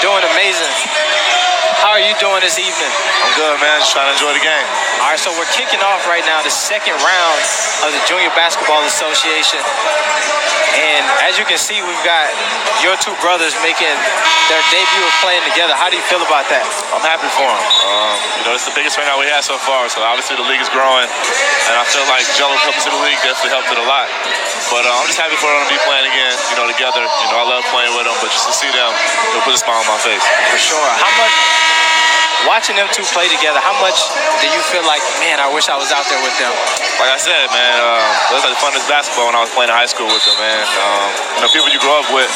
Doing amazing. How are you doing this evening? I'm good, man. Just trying to enjoy the game. All right, so we're kicking off right now the second round of the Junior Basketball Association. And as you can see, we've got your two brothers making their debut of playing together. How do you feel about that? I'm happy for them. It's the biggest turnout we had so far, so obviously the league is growing. And I feel like Jello coming to the league definitely helped it a lot. But I'm just happy for them to be playing again, together. I love playing with them, but just to see them, it'll put a smile on my face. For sure. Watching them two play together, how much do you feel like, man, I wish I was out there with them? Like I said, man, it was like the funnest basketball when I was playing in high school with them, man. People you grow up with,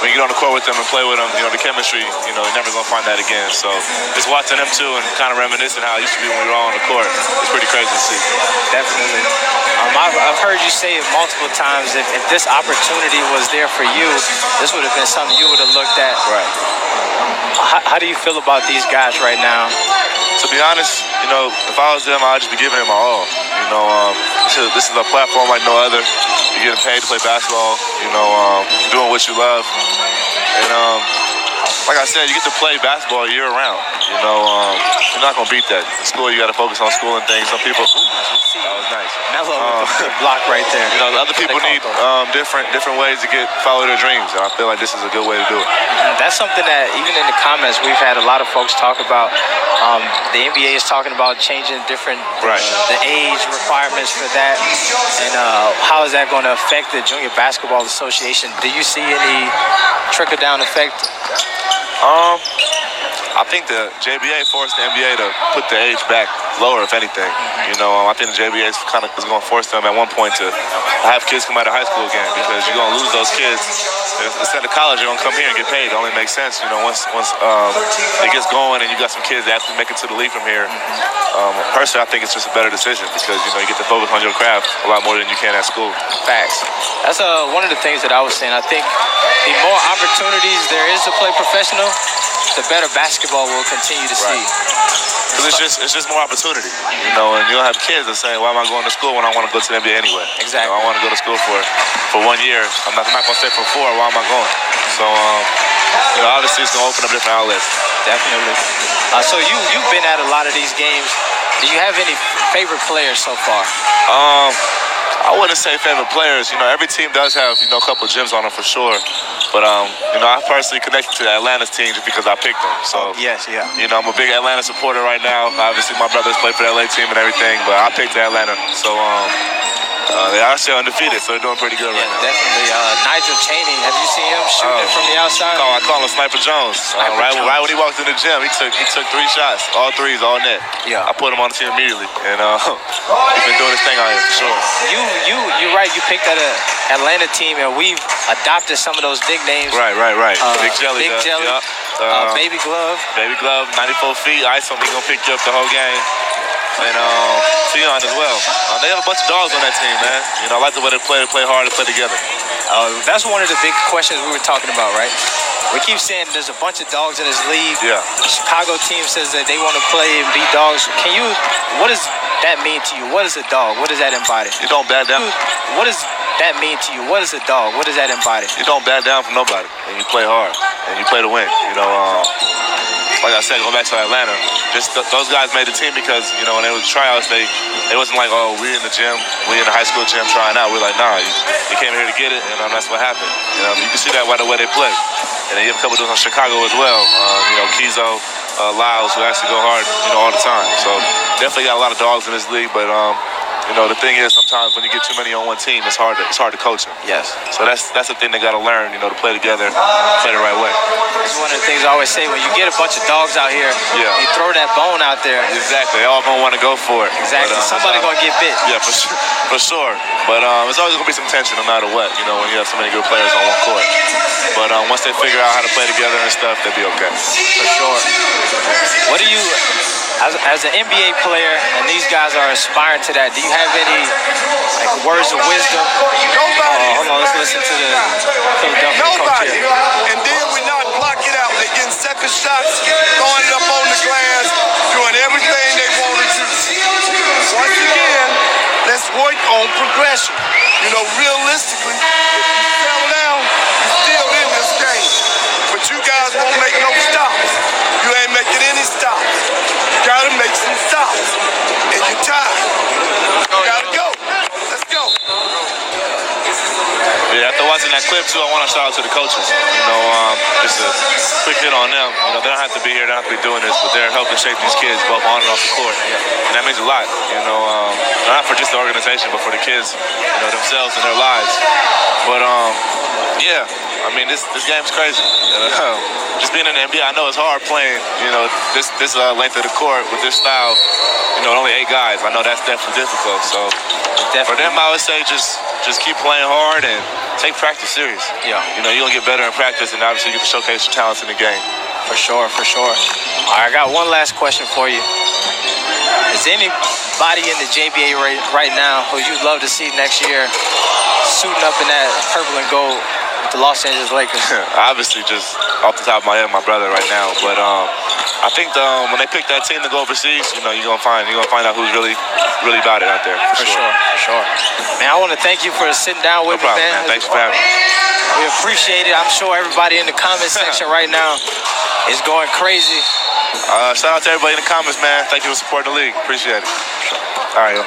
when you get on the court with them and play with them, the chemistry, you're never going to find that again. So just watching them two and kind of reminiscing how it used to be when we were all on the court, it's pretty crazy to see. Definitely. I've heard you say it multiple times, if this opportunity was there for you, this would have been something you would have looked at. Right. How do you feel about these guys right now? To be honest, if I was them, I'd just be giving it my all. This is a platform like no other. You're getting paid to play basketball, doing what you love. And like I said, you get to play basketball year round. You're not going to beat that. In school, you got to focus on school and things. Some people, that was nice. Mellow with the block right there. Other people need different ways to follow their dreams. And I feel like this is a good way to do it. That's something that even in the comments, we've had a lot of folks talk about. The NBA is talking about changing the age requirements for that. And how is that going to affect the Junior Basketball Association? Do you see any trickle-down effect? I think the JBA forced the NBA to put the age back lower, if anything. I think the JBA is going to force them at one point to have kids come out of high school again, because you're going to lose those kids. Instead of college, they're going to come here and get paid. It only makes sense, once it gets going and you got some kids that actually make it to the league from here. Personally, I think it's just a better decision because, you get to focus on your craft a lot more than you can at school. Facts. That's one of the things that I was saying. I think the more opportunities there is to play professional, the better basketball we'll continue to see. Because it's just more opportunity, and you'll have kids that say, why am I going to school when I want to go to the NBA anyway? Exactly. I want to go to school for 1 year. I'm not going to stay for 4. Why am I going? So, obviously it's going to open up different outlets. Definitely. So you've been at a lot of these games. Do you have any favorite players so far? I wouldn't say favorite players. Every team does have, a couple of gems on them for sure. But, I personally connected to the Atlanta's team just because I picked them. So, yes, yeah. I'm a big Atlanta supporter right now. Obviously, my brothers play for the LA team and everything, but I picked Atlanta. So, they are still undefeated, so they're doing pretty good right now. Definitely. Nigel Chaney, have you seen him shooting from the outside? I call him Sniper Jones. Right when he walked in the gym, he took 3 shots, all threes, all net. Yeah. I put him on the team immediately, and he's been doing his thing out here for sure. You're right. You picked that Atlanta team, and we've adopted some of those nicknames. Right. Big Jelly. Yep. Baby Glove. Baby Glove, 94 feet. Ice him. He's going to pick you up the whole game. And Tion as well. They have a bunch of dogs on that team, man. I like the way they play hard, they play together. That's one of the big questions we were talking about, right? We keep saying there's a bunch of dogs in this league. Yeah. The Chicago team says that they want to play and be dogs. What does that mean to you? What is a dog? What does that embody? You don't back down. What does that mean to you? What is a dog? What does that embody? You don't back down from nobody, and you play hard, and you play to win. Like I said, going back to Atlanta, those guys made the team because, when they were tryouts, they wasn't like, oh, we in the gym, we in the high school gym trying out. We're like, nah, you came here to get it, and that's what happened. You can see that by the way they play. And then you have a couple of dudes on Chicago as well. Kizo, Lyles, who actually go hard, all the time. So definitely got a lot of dogs in this league, but the thing is, sometimes when you get too many on one team, it's hard to coach them. Yes. So that's the thing they got to learn, to play together, play the right way. It's one of the things I always say, when you get a bunch of dogs out here, you throw that bone out there. Exactly. They all going to want to go for it. Exactly. Somebody going to get bit. Yeah, for sure. But it's always going to be some tension no matter what, when you have so many good players on one court. But once they figure out how to play together and stuff, they'll be okay. For sure. What do you... As an NBA player, and these guys are aspiring to that, do you have any words of wisdom? Hold on, let's listen to the Philadelphia coach here. And then we not block it out. They're getting second shots, throwing it up on the glass, doing everything they wanted to. Once again, let's work on progression. Realistically, if you fell down, you're still in this game. But you guys won't make no stop. clip too, I want to shout out to the coaches. You know, just a quick hit on them. You know, they don't have to be here, they don't have to be doing this, but they're helping shape these kids both on and off the court. And that means a lot. You know, not for just the organization, but for the kids, you know, themselves and their lives. But yeah, I mean, this game's crazy. Just being in the NBA, I know it's hard playing. You know, this length of the court with this style. You know, only 8 guys. I know that's definitely difficult. So for them, I would say just keep playing hard and take practice serious. Yeah. You know, you're gonna get better in practice, and obviously you can showcase your talents in the game. For sure, for sure. All right, I got one last question for you. Is anybody in the JBA right now who you'd love to see next year suiting up in that purple and gold with the Los Angeles Lakers? Obviously, just off the top of my head, my brother right now. But I think when they pick that team to go overseas, you know, you're gonna find out who's really about it out there. For sure. Man, I want to thank you for sitting down with me, man. Thanks for having me. We appreciate it. I'm sure everybody in the comment section right now is going crazy. Shout out to everybody in the comments, man. Thank you for supporting the league. Appreciate it. All right.